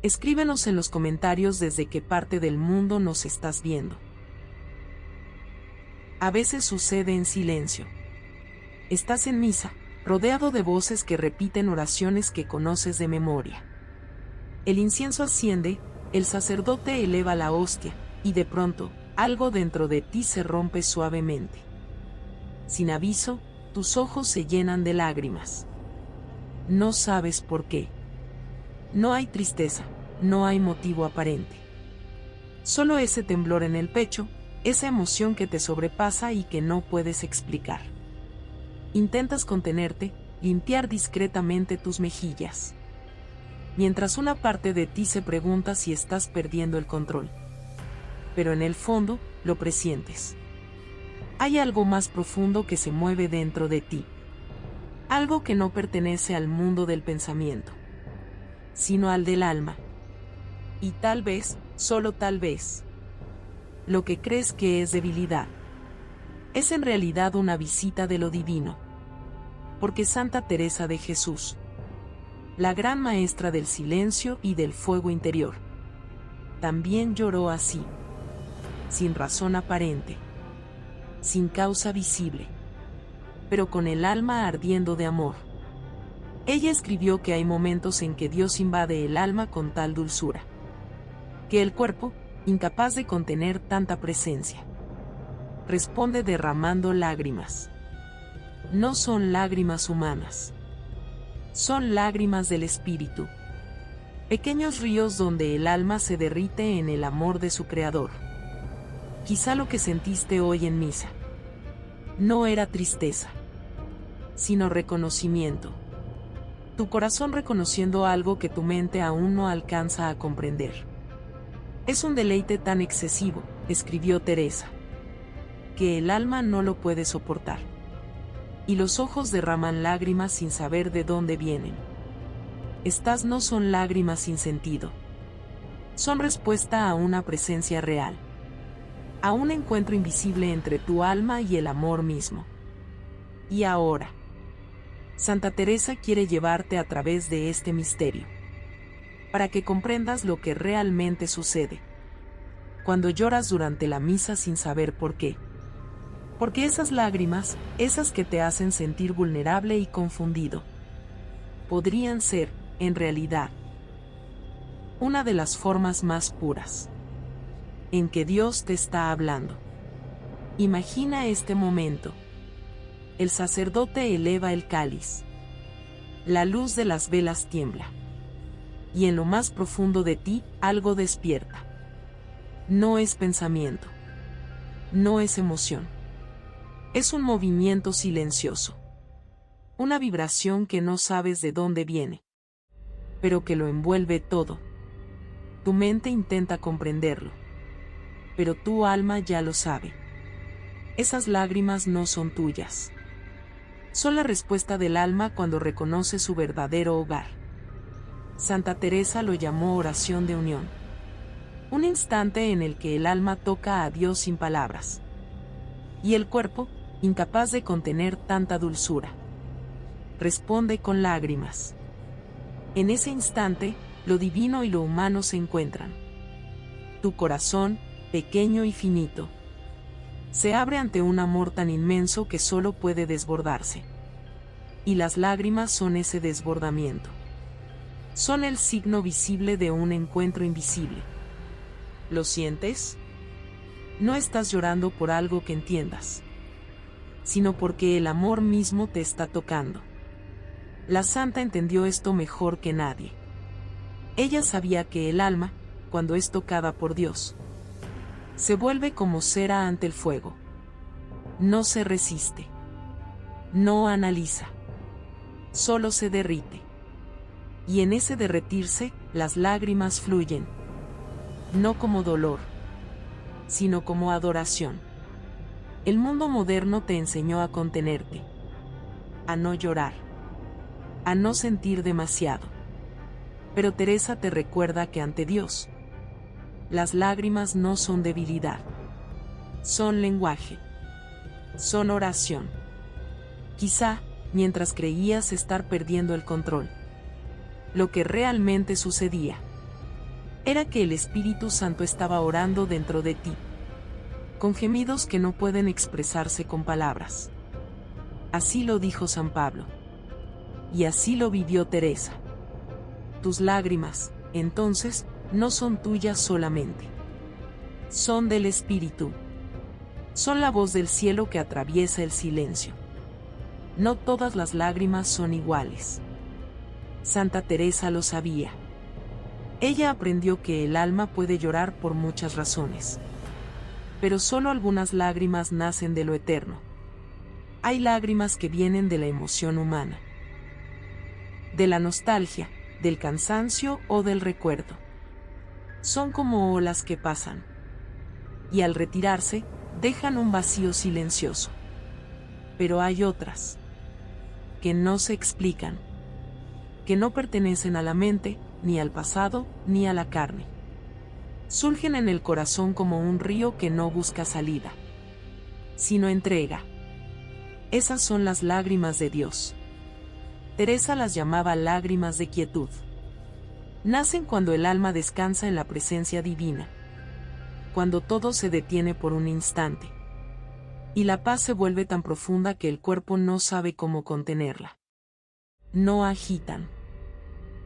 Escríbenos en los comentarios desde qué parte del mundo nos estás viendo. A veces sucede en silencio. Estás en misa, rodeado de voces que repiten oraciones que conoces de memoria. El incienso asciende, el sacerdote eleva la hostia, y de pronto, algo dentro de ti se rompe suavemente. Sin aviso, tus ojos se llenan de lágrimas. No sabes por qué. No hay tristeza, no hay motivo aparente. Solo ese temblor en el pecho, esa emoción que te sobrepasa y que no puedes explicar. Intentas contenerte, limpiar discretamente tus mejillas. Mientras una parte de ti se pregunta si estás perdiendo el control. Pero en el fondo, lo presientes. Hay algo más profundo que se mueve dentro de ti. Algo que no pertenece al mundo del pensamiento, sino al del alma. Y tal vez, solo tal vez, lo que crees que es debilidad, es en realidad una visita de lo divino. Porque Santa Teresa de Jesús, la gran maestra del silencio y del fuego interior, también lloró así, sin razón aparente, sin causa visible, pero con el alma ardiendo de amor. Ella escribió que hay momentos en que Dios invade el alma con tal dulzura, que el cuerpo, incapaz de contener tanta presencia, responde derramando lágrimas. No son lágrimas humanas. Son lágrimas del espíritu. Pequeños ríos donde el alma se derrite en el amor de su creador. Quizá lo que sentiste hoy en misa no era tristeza, sino reconocimiento. Tu corazón reconociendo algo que tu mente aún no alcanza a comprender. Es un deleite tan excesivo, escribió Teresa, que el alma no lo puede soportar. Y los ojos derraman lágrimas sin saber de dónde vienen. Estas no son lágrimas sin sentido. Son respuesta a una presencia real. A un encuentro invisible entre tu alma y el amor mismo. Y ahora, Santa Teresa quiere llevarte a través de este misterio, para que comprendas lo que realmente sucede cuando lloras durante la misa sin saber por qué. Porque esas lágrimas, esas que te hacen sentir vulnerable y confundido, podrían ser, en realidad, una de las formas más puras en que Dios te está hablando. Imagina este momento. El sacerdote eleva el cáliz. La luz de las velas tiembla. Y en lo más profundo de ti, algo despierta. No es pensamiento. No es emoción. Es un movimiento silencioso. Una vibración que no sabes de dónde viene, pero que lo envuelve todo. Tu mente intenta comprenderlo, pero tu alma ya lo sabe. Esas lágrimas no son tuyas. Son la respuesta del alma cuando reconoce su verdadero hogar. Santa Teresa lo llamó oración de unión. Un instante en el que el alma toca a Dios sin palabras. Y el cuerpo, incapaz de contener tanta dulzura, responde con lágrimas. En ese instante, lo divino y lo humano se encuentran. Tu corazón, pequeño y finito, se abre ante un amor tan inmenso que solo puede desbordarse. Y las lágrimas son ese desbordamiento. Son el signo visible de un encuentro invisible. ¿Lo sientes? No estás llorando por algo que entiendas, sino porque el amor mismo te está tocando. La santa entendió esto mejor que nadie. Ella sabía que el alma, cuando es tocada por Dios, se vuelve como cera ante el fuego. No se resiste. No analiza. Solo se derrite. Y en ese derretirse, las lágrimas fluyen. No como dolor, sino como adoración. El mundo moderno te enseñó a contenerte, a no llorar, a no sentir demasiado. Pero Teresa te recuerda que ante Dios, las lágrimas no son debilidad, son lenguaje, son oración. Quizá, mientras creías estar perdiendo el control, lo que realmente sucedía era que el Espíritu Santo estaba orando dentro de ti, con gemidos que no pueden expresarse con palabras. Así lo dijo San Pablo. Y así lo vivió Teresa. Tus lágrimas, entonces, no son tuyas solamente. Son del Espíritu. Son la voz del cielo que atraviesa el silencio. No todas las lágrimas son iguales. Santa Teresa lo sabía. Ella aprendió que el alma puede llorar por muchas razones. Pero solo algunas lágrimas nacen de lo eterno. Hay lágrimas que vienen de la emoción humana, de la nostalgia, del cansancio o del recuerdo. Son como olas que pasan, y al retirarse, dejan un vacío silencioso. Pero hay otras, que no se explican, que no pertenecen a la mente, ni al pasado, ni a la carne. Surgen en el corazón como un río que no busca salida, sino entrega. Esas son las lágrimas de Dios. Teresa las llamaba lágrimas de quietud. Nacen cuando el alma descansa en la presencia divina, cuando todo se detiene por un instante, y la paz se vuelve tan profunda que el cuerpo no sabe cómo contenerla. No agitan,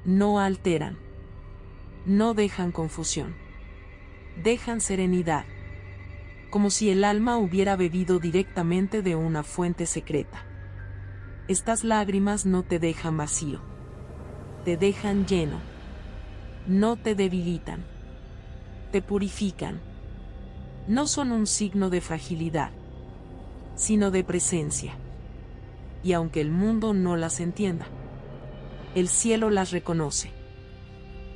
no alteran, no dejan confusión, dejan serenidad, como si el alma hubiera bebido directamente de una fuente secreta. Estas lágrimas no te dejan vacío, te dejan lleno, no te debilitan, te purifican. No son un signo de fragilidad, sino de presencia. Y aunque el mundo no las entienda, el cielo las reconoce.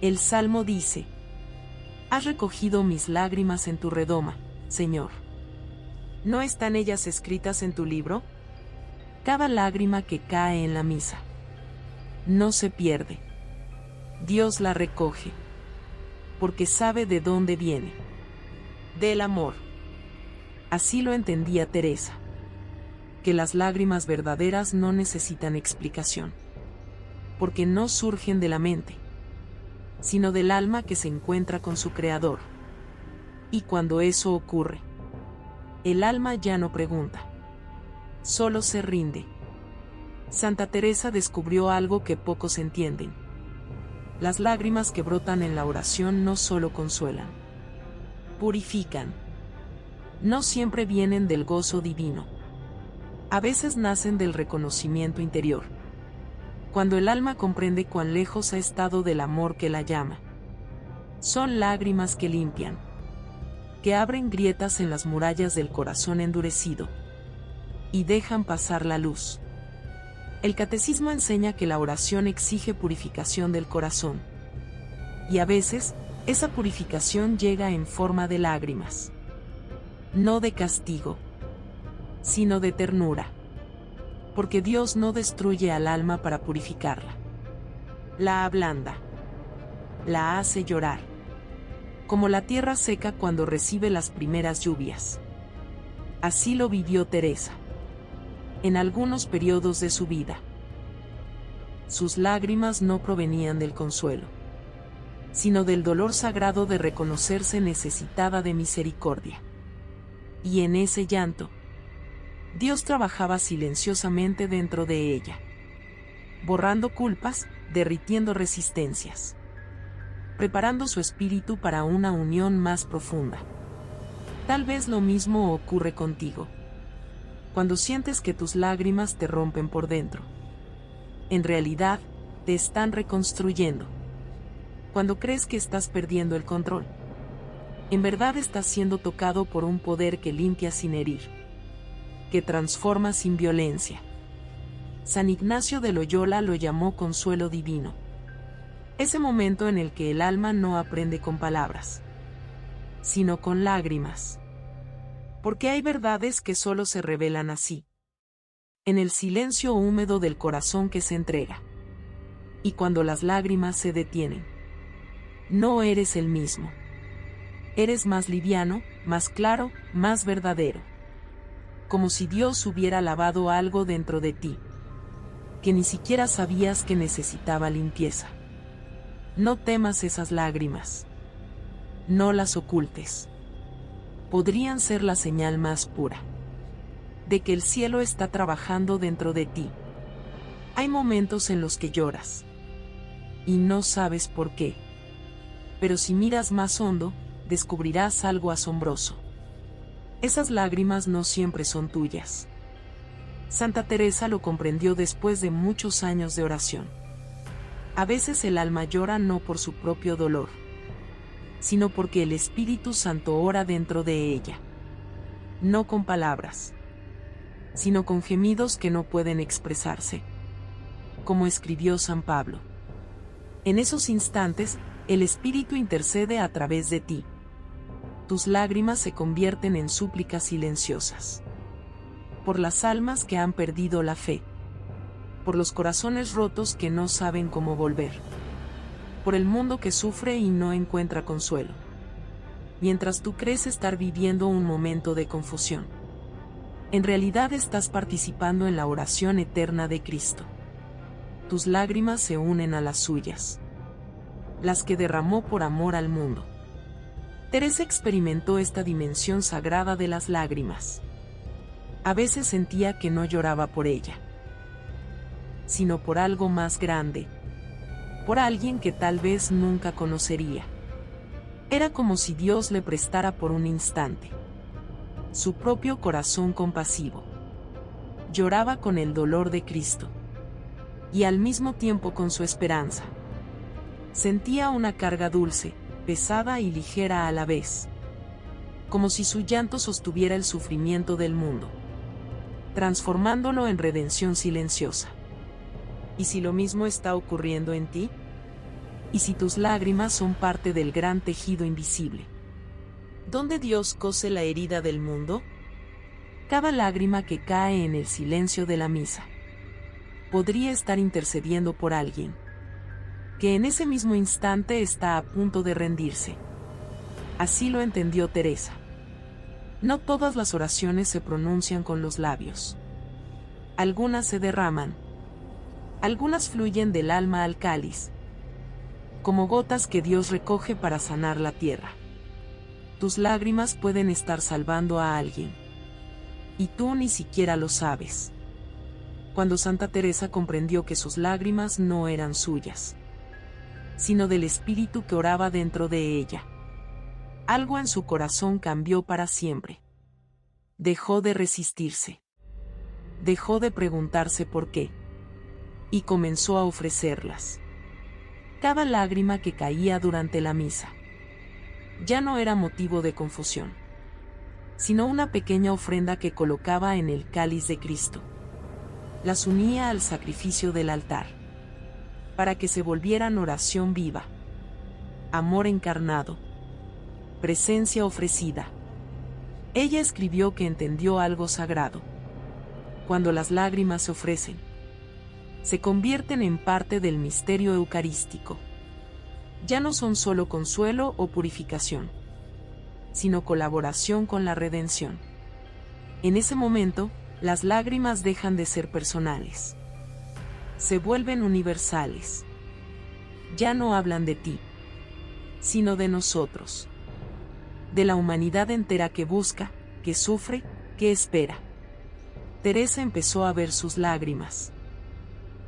El Salmo dice: has recogido mis lágrimas en tu redoma, Señor. ¿No están ellas escritas en tu libro? Cada lágrima que cae en la misa no se pierde. Dios la recoge, porque sabe de dónde viene. Del amor. Así lo entendía Teresa, que las lágrimas verdaderas no necesitan explicación, porque no surgen de la mente, sino del alma que se encuentra con su Creador. Y cuando eso ocurre, el alma ya no pregunta, solo se rinde. Santa Teresa descubrió algo que pocos entienden. Las lágrimas que brotan en la oración no solo consuelan, purifican. No siempre vienen del gozo divino. A veces nacen del reconocimiento interior, cuando el alma comprende cuán lejos ha estado del amor que la llama. Son lágrimas que limpian, que abren grietas en las murallas del corazón endurecido, y dejan pasar la luz. El catecismo enseña que la oración exige purificación del corazón, y a veces, esa purificación llega en forma de lágrimas. No de castigo, sino de ternura. Porque Dios no destruye al alma para purificarla. La ablanda. La hace llorar. Como la tierra seca cuando recibe las primeras lluvias. Así lo vivió Teresa. En algunos periodos de su vida. Sus lágrimas no provenían del consuelo, sino del dolor sagrado de reconocerse necesitada de misericordia. Y en ese llanto, Dios trabajaba silenciosamente dentro de ella, borrando culpas, derritiendo resistencias, preparando su espíritu para una unión más profunda. Tal vez lo mismo ocurre contigo, cuando sientes que tus lágrimas te rompen por dentro. En realidad, te están reconstruyendo. Cuando crees que estás perdiendo el control, en verdad estás siendo tocado por un poder que limpia sin herir, que transforma sin violencia. San Ignacio de Loyola lo llamó consuelo divino. Ese momento en el que el alma no aprende con palabras, sino con lágrimas. Porque hay verdades que solo se revelan así, en el silencio húmedo del corazón que se entrega. Y cuando las lágrimas se detienen, no eres el mismo. Eres más liviano, más claro, más verdadero. Como si Dios hubiera lavado algo dentro de ti, que ni siquiera sabías que necesitaba limpieza. No temas esas lágrimas. No las ocultes. Podrían ser la señal más pura de que el cielo está trabajando dentro de ti. Hay momentos en los que lloras y no sabes por qué. Pero si miras más hondo, descubrirás algo asombroso. Esas lágrimas no siempre son tuyas. Santa Teresa lo comprendió después de muchos años de oración. A veces el alma llora no por su propio dolor, sino porque el Espíritu Santo ora dentro de ella. No con palabras, sino con gemidos que no pueden expresarse. Como escribió San Pablo. En esos instantes, el Espíritu intercede a través de ti. Tus lágrimas se convierten en súplicas silenciosas. Por las almas que han perdido la fe. Por los corazones rotos que no saben cómo volver. Por el mundo que sufre y no encuentra consuelo. Mientras tú crees estar viviendo un momento de confusión, en realidad estás participando en la oración eterna de Cristo. Tus lágrimas se unen a las suyas, las que derramó por amor al mundo. Teresa experimentó esta dimensión sagrada de las lágrimas. A veces sentía que no lloraba por ella, sino por algo más grande, por alguien que tal vez nunca conocería. Era como si Dios le prestara por un instante su propio corazón compasivo. Lloraba con el dolor de Cristo y al mismo tiempo con su esperanza. Sentía una carga dulce, pesada y ligera a la vez, como si su llanto sostuviera el sufrimiento del mundo, transformándolo en redención silenciosa. ¿Y si lo mismo está ocurriendo en ti? ¿Y si tus lágrimas son parte del gran tejido invisible, donde Dios cose la herida del mundo? Cada lágrima que cae en el silencio de la misa podría estar intercediendo por alguien que en ese mismo instante está a punto de rendirse. Así lo entendió Teresa. No todas las oraciones se pronuncian con los labios. Algunas se derraman. Algunas fluyen del alma al cáliz, como gotas que Dios recoge para sanar la tierra. Tus lágrimas pueden estar salvando a alguien, y tú ni siquiera lo sabes. Cuando Santa Teresa comprendió que sus lágrimas no eran suyas, sino del Espíritu que oraba dentro de ella, algo en su corazón cambió para siempre. Dejó de resistirse. Dejó de preguntarse por qué. Y comenzó a ofrecerlas. Cada lágrima que caía durante la misa ya no era motivo de confusión, sino una pequeña ofrenda que colocaba en el cáliz de Cristo. Las unía al sacrificio del altar, para que se volvieran oración viva, amor encarnado, presencia ofrecida. Ella escribió que entendió algo sagrado. Cuando las lágrimas se ofrecen, se convierten en parte del misterio eucarístico. Ya no son solo consuelo o purificación, sino colaboración con la redención. En ese momento, las lágrimas dejan de ser personales. Se vuelven universales. Ya no hablan de ti, sino de nosotros. De la humanidad entera que busca, que sufre, que espera. Teresa empezó a ver sus lágrimas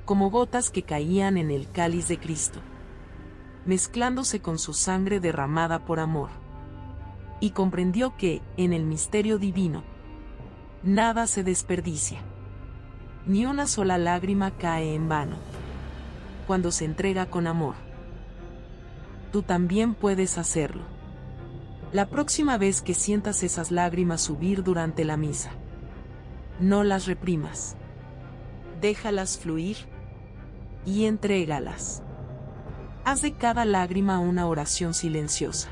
como gotas que caían en el cáliz de Cristo, mezclándose con su sangre derramada por amor. Y comprendió que, en el misterio divino, nada se desperdicia. Ni una sola lágrima cae en vano, cuando se entrega con amor. Tú también puedes hacerlo. La próxima vez que sientas esas lágrimas subir durante la misa, no las reprimas. Déjalas fluir y entrégalas. Haz de cada lágrima una oración silenciosa.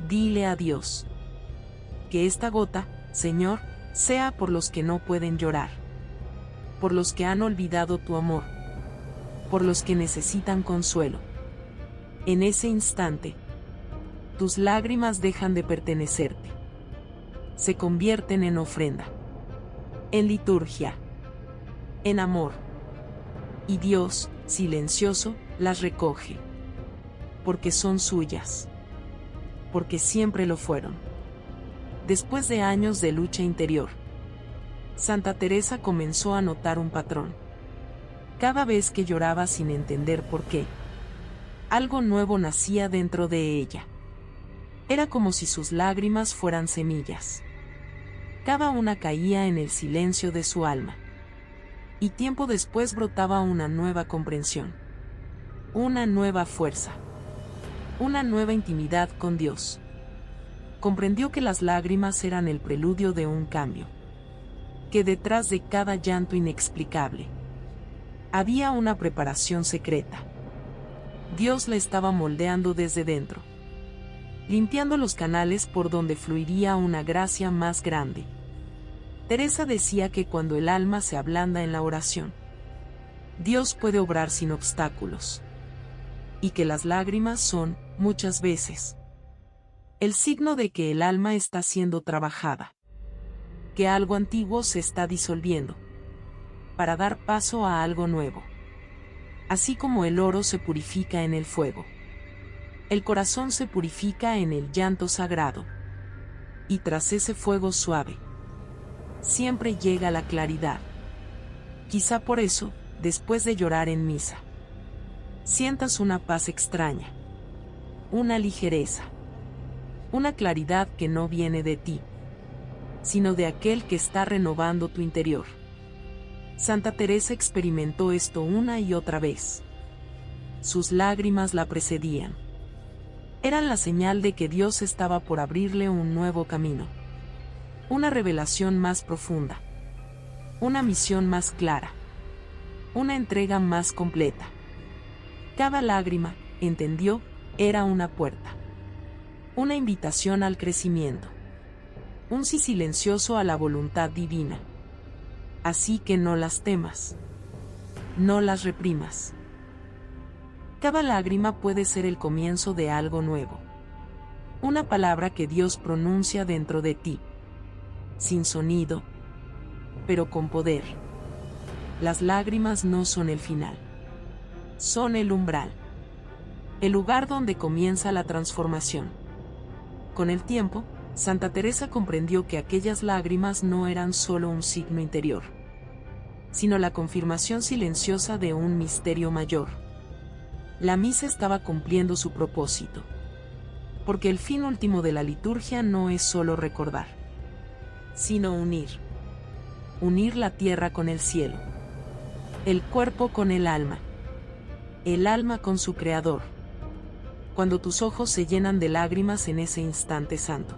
Dile a Dios que esta gota, Señor, sea por los que no pueden llorar, por los que han olvidado tu amor, por los que necesitan consuelo. En ese instante, tus lágrimas dejan de pertenecerte. Se convierten en ofrenda, en liturgia, en amor. Y Dios, silencioso, las recoge, porque son suyas. porque siempre lo fueron. Después de años de lucha interior, Santa Teresa comenzó a notar un patrón. Cada vez que lloraba sin entender por qué, algo nuevo nacía dentro de ella. Era como si sus lágrimas fueran semillas. Cada una caía en el silencio de su alma. Y tiempo después brotaba una nueva comprensión. Una nueva fuerza. Una nueva intimidad con Dios. Comprendió que las lágrimas eran el preludio de un cambio. Que detrás de cada llanto inexplicable había una preparación secreta. Dios la estaba moldeando desde dentro, limpiando los canales por donde fluiría una gracia más grande. Teresa decía que cuando el alma se ablanda en la oración, Dios puede obrar sin obstáculos. Y que las lágrimas son, muchas veces, el signo de que el alma está siendo trabajada. Que algo antiguo se está disolviendo, para dar paso a algo nuevo. Así como el oro se purifica en el fuego, el corazón se purifica en el llanto sagrado. Y tras ese fuego suave, siempre llega la claridad. Quizá por eso, después de llorar en misa, sientas una paz extraña, una ligereza, una claridad que no viene de ti, sino de aquel que está renovando tu interior. Santa Teresa experimentó esto una y otra vez. Sus lágrimas la precedían. Eran la señal de que Dios estaba por abrirle un nuevo camino. Una revelación más profunda. Una misión más clara. Una entrega más completa. Cada lágrima, entendió, era una puerta. Una invitación al crecimiento. Un sí silencioso a la voluntad divina. Así que no las temas. No las reprimas. Cada lágrima puede ser el comienzo de algo nuevo. Una palabra que Dios pronuncia dentro de ti. Sin sonido, pero con poder. Las lágrimas no son el final. Son el umbral. El lugar donde comienza la transformación. Con el tiempo, Santa Teresa comprendió que aquellas lágrimas no eran solo un signo interior, sino la confirmación silenciosa de un misterio mayor. La misa estaba cumpliendo su propósito, porque el fin último de la liturgia no es solo recordar, sino unir. Unir la tierra con el cielo, el cuerpo con el alma con su Creador. Cuando tus ojos se llenan de lágrimas en ese instante santo,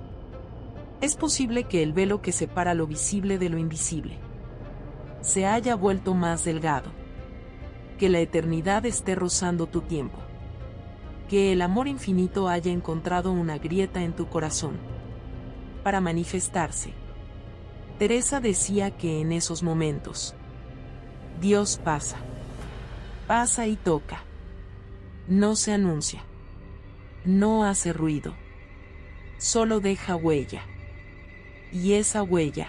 es posible que el velo que separa lo visible de lo invisible se haya vuelto más delgado. Que la eternidad esté rozando tu tiempo. Que el amor infinito haya encontrado una grieta en tu corazón para manifestarse. Teresa decía que en esos momentos, Dios pasa. Pasa y toca. No se anuncia. No hace ruido. Solo deja huella. Y esa huella,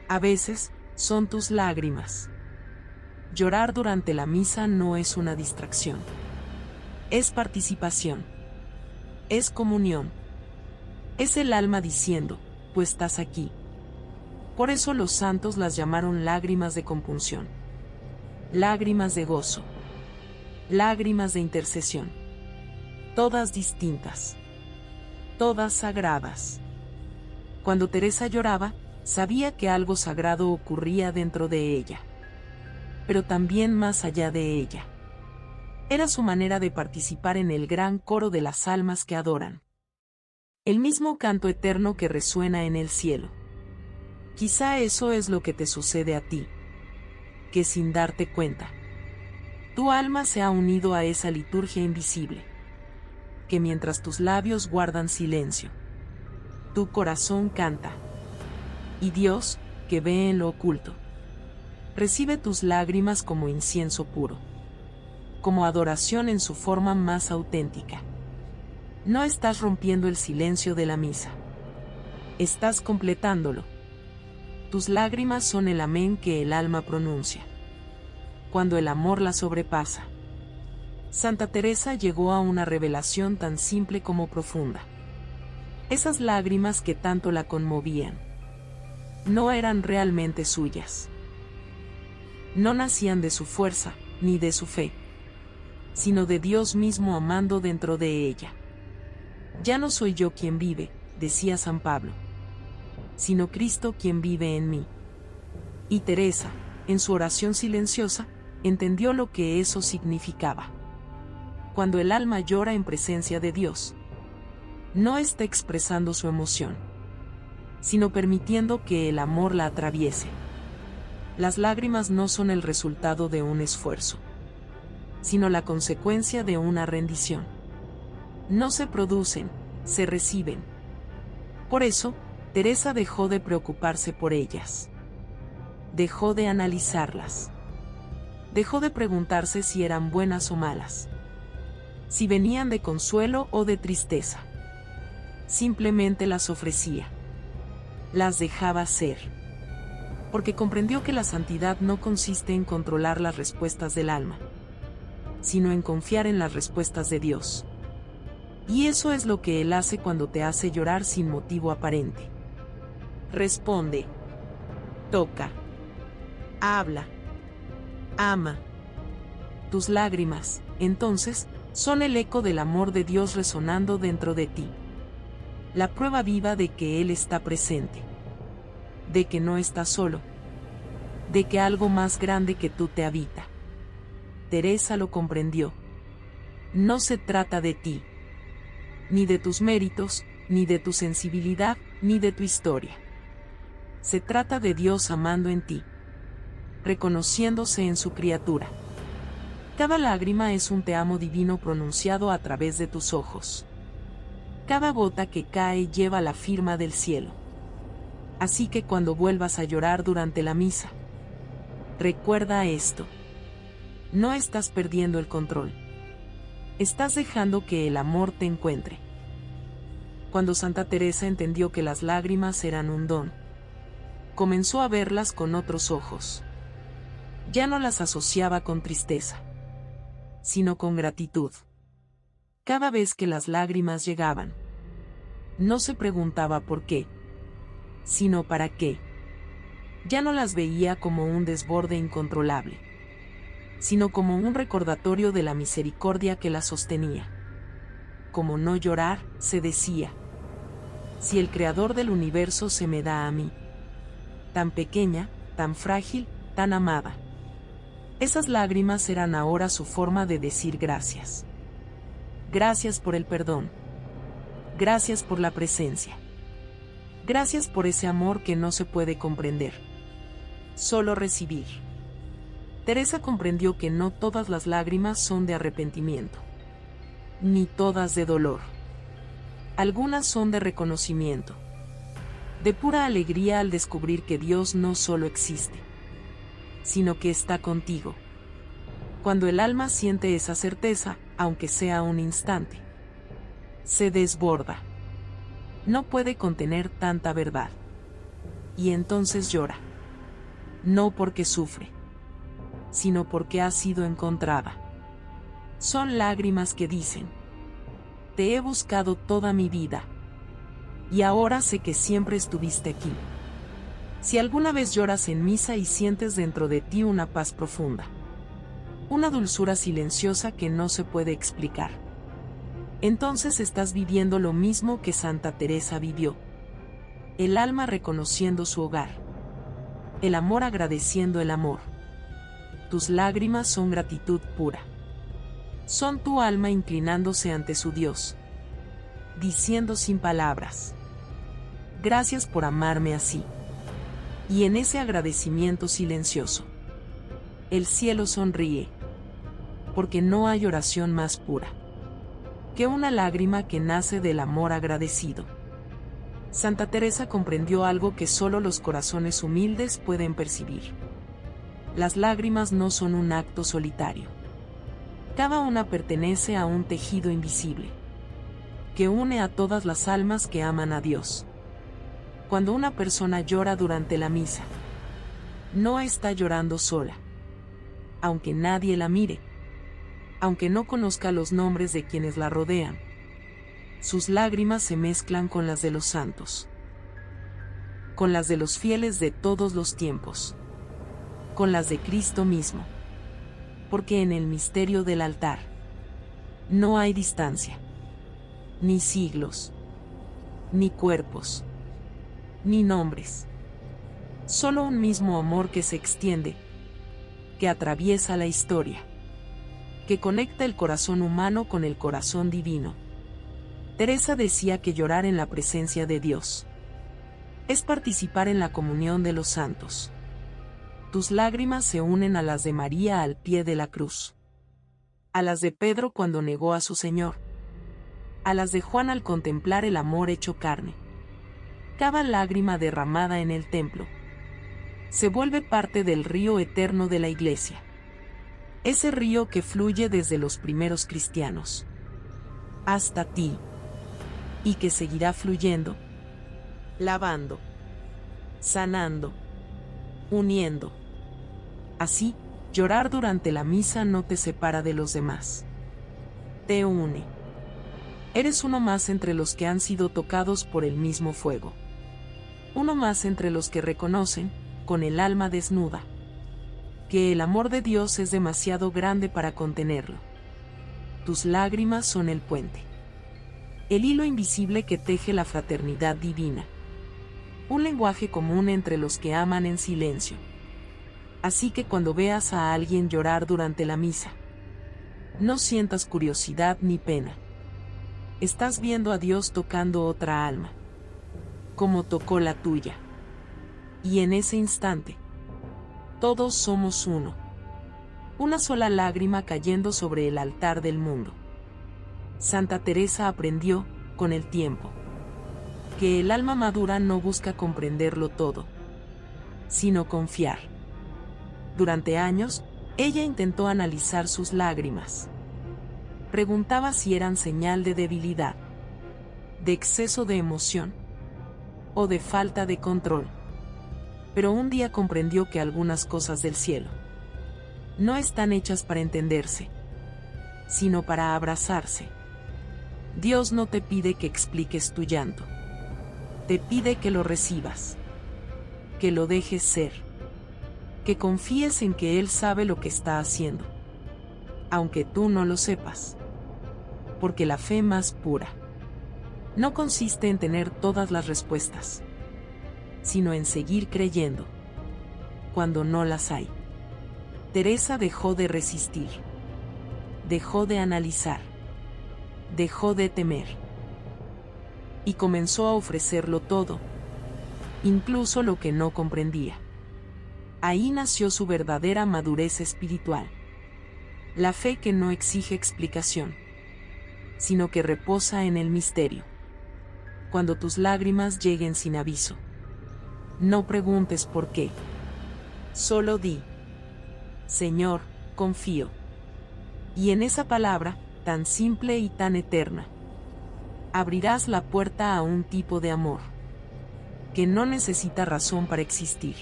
a veces, son tus lágrimas. Llorar durante la misa no es una distracción. Es participación. Es comunión. Es el alma diciendo, tú estás aquí. Por eso los santos las llamaron lágrimas de compunción. Lágrimas de gozo. Lágrimas de intercesión. Todas distintas. Todas sagradas. Cuando Teresa lloraba, sabía que algo sagrado ocurría dentro de ella. Pero también más allá de ella. Era su manera de participar en el gran coro de las almas que adoran. El mismo canto eterno que resuena en el cielo. Quizá eso es lo que te sucede a ti. Que sin darte cuenta, tu alma se ha unido a esa liturgia invisible. Que mientras tus labios guardan silencio, tu corazón canta. Y Dios, que ve en lo oculto, recibe tus lágrimas como incienso puro. Como adoración en su forma más auténtica. No estás rompiendo el silencio de la misa. Estás completándolo. Tus lágrimas son el amén que el alma pronuncia. Cuando el amor la sobrepasa. Santa Teresa llegó a una revelación tan simple como profunda. Esas lágrimas que tanto la conmovían no eran realmente suyas. No nacían de su fuerza, ni de su fe, sino de Dios mismo amando dentro de ella. Ya no soy yo quien vive, decía San Pablo, sino Cristo quien vive en mí. Y Teresa, en su oración silenciosa, entendió lo que eso significaba. Cuando el alma llora en presencia de Dios, no está expresando su emoción, sino permitiendo que el amor la atraviese. Las lágrimas no son el resultado de un esfuerzo, sino la consecuencia de una rendición. No se producen, se reciben. Por eso, Teresa dejó de preocuparse por ellas. Dejó de analizarlas. Dejó de preguntarse si eran buenas o malas, si venían de consuelo o de tristeza. Simplemente las ofrecía. Las dejaba ser. Porque comprendió que la santidad no consiste en controlar las respuestas del alma, sino en confiar en las respuestas de Dios. Y eso es lo que Él hace cuando te hace llorar sin motivo aparente. Responde, toca, habla, ama. Tus lágrimas, entonces, son el eco del amor de Dios resonando dentro de ti. La prueba viva de que Él está presente, de que no estás solo, de que algo más grande que tú te habita. Teresa lo comprendió. No se trata de ti, ni de tus méritos, ni de tu sensibilidad, ni de tu historia. Se trata de Dios amando en ti, reconociéndose en su criatura. Cada lágrima es un te amo divino pronunciado a través de tus ojos. Cada gota que cae lleva la firma del cielo. Así que cuando vuelvas a llorar durante la misa, recuerda esto. No estás perdiendo el control. Estás dejando que el amor te encuentre. Cuando Santa Teresa entendió que las lágrimas eran un don, comenzó a verlas con otros ojos. Ya no las asociaba con tristeza, sino con gratitud. Cada vez que las lágrimas llegaban, no se preguntaba por qué, sino para qué. Ya no las veía como un desborde incontrolable, sino como un recordatorio de la misericordia que la sostenía. Como no llorar, se decía, si el Creador del universo se me da a mí, tan pequeña, tan frágil, tan amada. Esas lágrimas eran ahora su forma de decir gracias. Gracias por el perdón. Gracias por la presencia. Gracias por ese amor que no se puede comprender, solo recibir. Teresa comprendió que no todas las lágrimas son de arrepentimiento, ni todas de dolor. Algunas son de reconocimiento, de pura alegría al descubrir que Dios no solo existe, sino que está contigo. Cuando el alma siente esa certeza, aunque sea un instante, se desborda. No puede contener tanta verdad. Y entonces llora. No porque sufre, sino porque ha sido encontrada. Son lágrimas que dicen, te he buscado toda mi vida, y ahora sé que siempre estuviste aquí. Si alguna vez lloras en misa y sientes dentro de ti una paz profunda, una dulzura silenciosa que no se puede explicar, entonces estás viviendo lo mismo que Santa Teresa vivió. El alma reconociendo su hogar. El amor agradeciendo el amor. Tus lágrimas son gratitud pura. Son tu alma inclinándose ante su Dios, diciendo sin palabras, gracias por amarme así. Y en ese agradecimiento silencioso, el cielo sonríe, porque no hay oración más pura que una lágrima que nace del amor agradecido. Santa Teresa comprendió algo que solo los corazones humildes pueden percibir. Las lágrimas no son un acto solitario. Cada una pertenece a un tejido invisible, que une a todas las almas que aman a Dios. Cuando una persona llora durante la misa, no está llorando sola, aunque nadie la mire, aunque no conozca los nombres de quienes la rodean, Sus lágrimas se mezclan con las de los santos, con las de los fieles de todos los tiempos, con las de Cristo mismo. Porque en el misterio del altar no hay distancia, ni siglos, ni cuerpos, ni nombres. Solo un mismo amor que se extiende, que atraviesa la historia, que conecta el corazón humano con el corazón divino. Teresa decía que llorar en la presencia de Dios es participar en la comunión de los santos. Tus lágrimas se unen a las de María al pie de la cruz, a las de Pedro cuando negó a su Señor, a las de Juan al contemplar el amor hecho carne. Cada lágrima derramada en el templo se vuelve parte del río eterno de la Iglesia. Ese río que fluye desde los primeros cristianos hasta ti, y que seguirá fluyendo, lavando, sanando, uniendo. Así, llorar durante la misa no te separa de los demás. Te une. Eres uno más entre los que han sido tocados por el mismo fuego. Uno más entre los que reconocen, con el alma desnuda, que el amor de Dios es demasiado grande para contenerlo. Tus lágrimas son el puente, el hilo invisible que teje la fraternidad divina. Un lenguaje común entre los que aman en silencio. Así que cuando veas a alguien llorar durante la misa, no sientas curiosidad ni pena. Estás viendo a Dios tocando otra alma, como tocó la tuya. Y en ese instante, todos somos uno. Una sola lágrima cayendo sobre el altar del mundo. Santa Teresa aprendió, con el tiempo, que el alma madura no busca comprenderlo todo, sino confiar. Durante años, ella intentó analizar sus lágrimas. Preguntaba si eran señal de debilidad, de exceso de emoción, o de falta de control. Pero un día comprendió que algunas cosas del cielo no están hechas para entenderse, sino para abrazarse. Dios no te pide que expliques tu llanto. Te pide que lo recibas, que lo dejes ser, que confíes en que Él sabe lo que está haciendo, aunque tú no lo sepas. Porque la fe más pura no consiste en tener todas las respuestas, sino en seguir creyendo cuando no las hay. Teresa dejó de resistir, dejó de analizar, dejó de temer y comenzó a ofrecerlo todo, incluso lo que no comprendía. Ahí nació su verdadera madurez espiritual. La fe que no exige explicación, sino que reposa en el misterio. Cuando tus lágrimas lleguen sin aviso, no preguntes por qué. Solo di: Señor, confío. Y en esa palabra, tan simple y tan eterna, abrirás la puerta a un tipo de amor que no necesita razón para existir.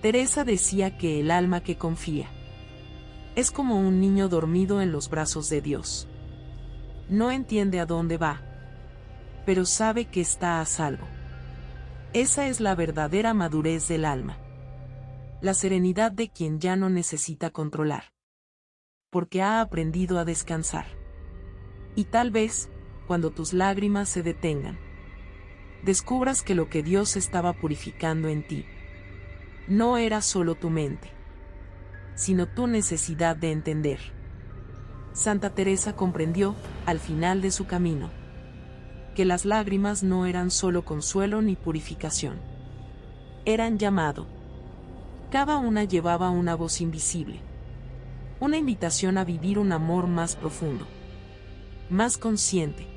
Teresa decía que el alma que confía es como un niño dormido en los brazos de Dios. No entiende a dónde va, pero sabe que está a salvo. Esa es la verdadera madurez del alma. La serenidad de quien ya no necesita controlar, porque ha aprendido a descansar. Y tal vez, cuando tus lágrimas se detengan, descubras que lo que Dios estaba purificando en ti no era solo tu mente, sino tu necesidad de entender. Santa Teresa comprendió, al final de su camino, que las lágrimas no eran solo consuelo ni purificación. Eran llamado. Cada una llevaba una voz invisible. Una invitación a vivir un amor más profundo, más consciente,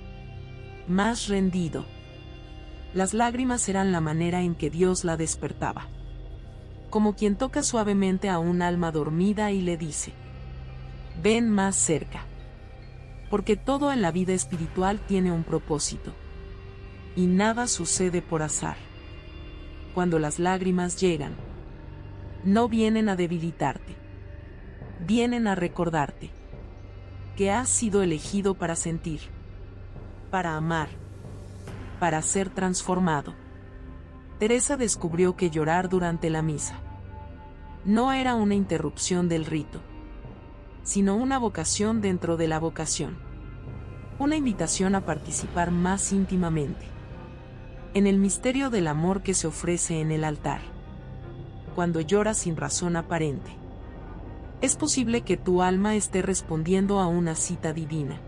más rendido. Las lágrimas eran la manera en que Dios la despertaba. Como quien toca suavemente a un alma dormida y le dice: ven más cerca. Porque todo en la vida espiritual tiene un propósito. Y nada sucede por azar. Cuando las lágrimas llegan, no vienen a debilitarte. Vienen a recordarte que has sido elegido para sentir, para amar, para ser transformado. Teresa descubrió que llorar durante la misa no era una interrupción del rito, sino una vocación dentro de la vocación. Una invitación a participar más íntimamente en el misterio del amor que se ofrece en el altar. Cuando lloras sin razón aparente, es posible que tu alma esté respondiendo a una cita divina.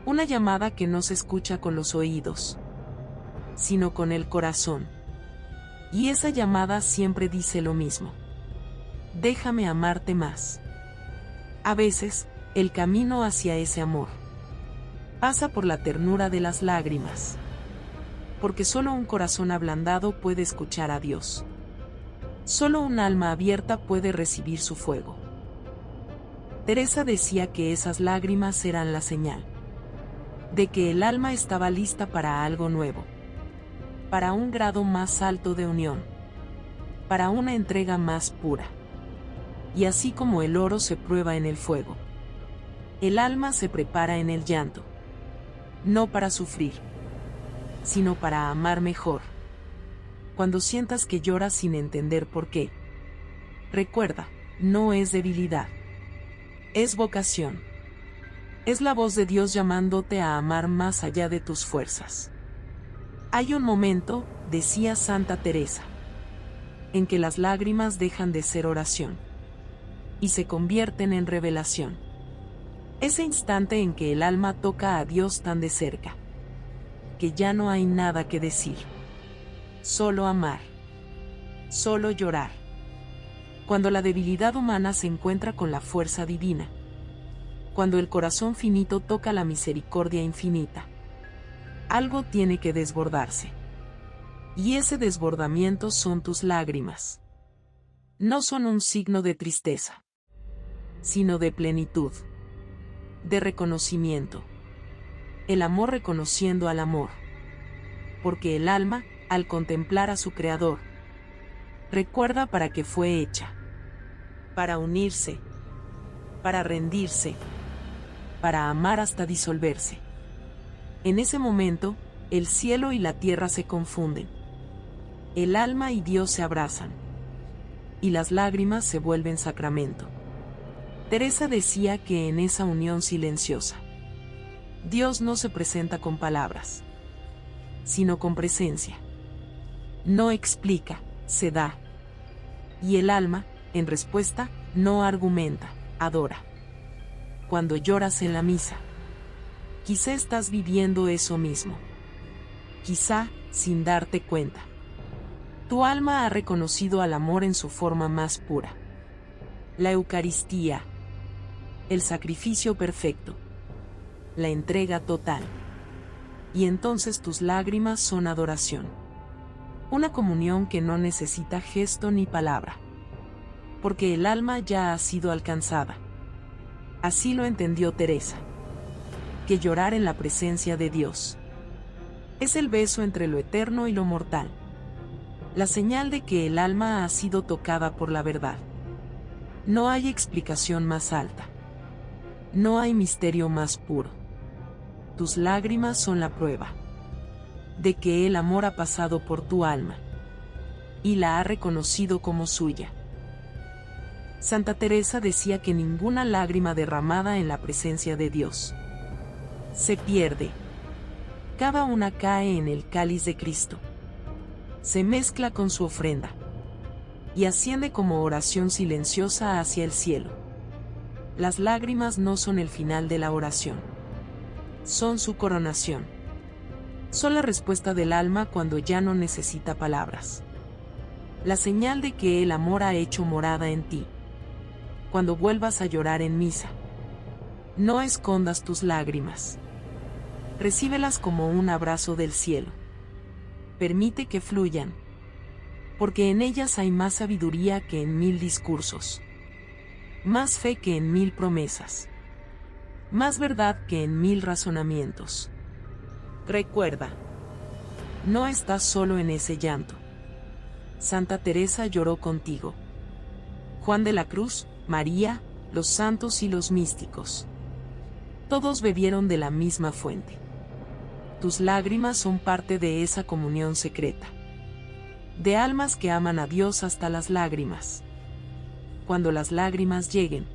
Una llamada que no se escucha con los oídos, sino con el corazón. Y esa llamada siempre dice lo mismo: déjame amarte más. A veces, el camino hacia ese amor pasa por la ternura de las lágrimas, porque solo un corazón ablandado puede escuchar a Dios. Solo un alma abierta puede recibir su fuego. Teresa decía que esas lágrimas eran la señal de que el alma estaba lista para algo nuevo, para un grado más alto de unión, para una entrega más pura. Y así como el oro se prueba en el fuego, el alma se prepara en el llanto, no para sufrir, sino para amar mejor. Cuando sientas que lloras sin entender por qué, recuerda, no es debilidad, es vocación. Es la voz de Dios llamándote a amar más allá de tus fuerzas. Hay un momento, decía Santa Teresa, en que las lágrimas dejan de ser oración y se convierten en revelación. Ese instante en que el alma toca a Dios tan de cerca, que ya no hay nada que decir. Solo amar. Solo llorar. Cuando la debilidad humana se encuentra con la fuerza divina. Cuando el corazón finito toca la misericordia infinita. Algo tiene que desbordarse. Y ese desbordamiento son tus lágrimas. No son un signo de tristeza, sino de plenitud, de reconocimiento. El amor reconociendo al amor. Porque el alma, al contemplar a su Creador, recuerda para qué fue hecha. Para unirse, para rendirse, para amar hasta disolverse. En ese momento, el cielo y la tierra se confunden. El alma y Dios se abrazan. Y las lágrimas se vuelven sacramento. Teresa decía que en esa unión silenciosa, Dios no se presenta con palabras, sino con presencia. No explica, se da. Y el alma, en respuesta, no argumenta, adora. Cuando lloras en la misa, quizá estás viviendo eso mismo. Quizá, sin darte cuenta. Tu alma ha reconocido al amor en su forma más pura. La Eucaristía. El sacrificio perfecto. La entrega total. Y entonces tus lágrimas son adoración. Una comunión que no necesita gesto ni palabra. Porque el alma ya ha sido alcanzada. Así lo entendió Teresa. Que llorar en la presencia de Dios es el beso entre lo eterno y lo mortal. La señal de que el alma ha sido tocada por la verdad. No hay explicación más alta. No hay misterio más puro. Tus lágrimas son la prueba de que el amor ha pasado por tu alma y la ha reconocido como suya. Santa Teresa decía que ninguna lágrima derramada en la presencia de Dios se pierde. Cada una cae en el cáliz de Cristo. Se mezcla con su ofrenda y asciende como oración silenciosa hacia el cielo. Las lágrimas no son el final de la oración. Son su coronación. Son la respuesta del alma cuando ya no necesita palabras. La señal de que el amor ha hecho morada en ti. Cuando vuelvas a llorar en misa, no escondas tus lágrimas. Recíbelas como un abrazo del cielo. Permite que fluyan, porque en ellas hay más sabiduría que en 1000 discursos, más fe que en 1000 promesas, más verdad que en 1000 razonamientos. Recuerda, no estás solo en ese llanto. Santa Teresa lloró contigo. Juan de la Cruz, María, los santos y los místicos. Todos bebieron de la misma fuente. Tus lágrimas son parte de esa comunión secreta. De almas que aman a Dios hasta las lágrimas. Cuando las lágrimas lleguen,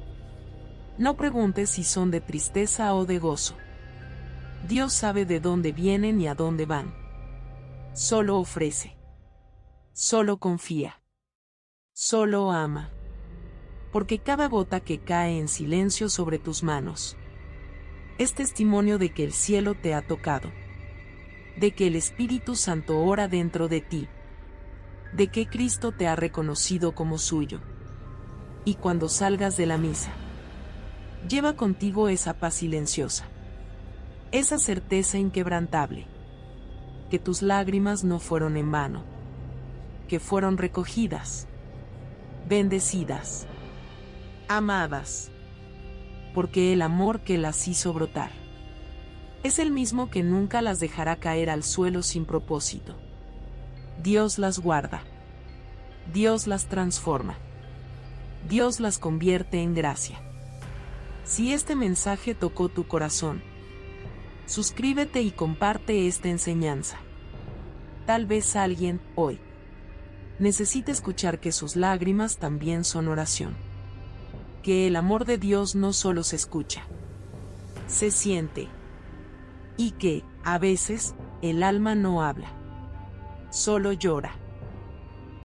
no preguntes si son de tristeza o de gozo. Dios sabe de dónde vienen y a dónde van. Solo ofrece. Solo confía. Solo ama. Porque cada gota que cae en silencio sobre tus manos es testimonio de que el cielo te ha tocado, de que el Espíritu Santo ora dentro de ti, de que Cristo te ha reconocido como suyo. Y cuando salgas de la misa, lleva contigo esa paz silenciosa, esa certeza inquebrantable, que tus lágrimas no fueron en vano, que fueron recogidas, bendecidas, amadas, porque el amor que las hizo brotar es el mismo que nunca las dejará caer al suelo sin propósito. Dios las guarda. Dios las transforma. Dios las convierte en gracia. Si este mensaje tocó tu corazón, suscríbete y comparte esta enseñanza. Tal vez alguien, hoy, necesite escuchar que sus lágrimas también son oración. Que el amor de Dios no solo se escucha, se siente. Y que, a veces, el alma no habla. Solo llora.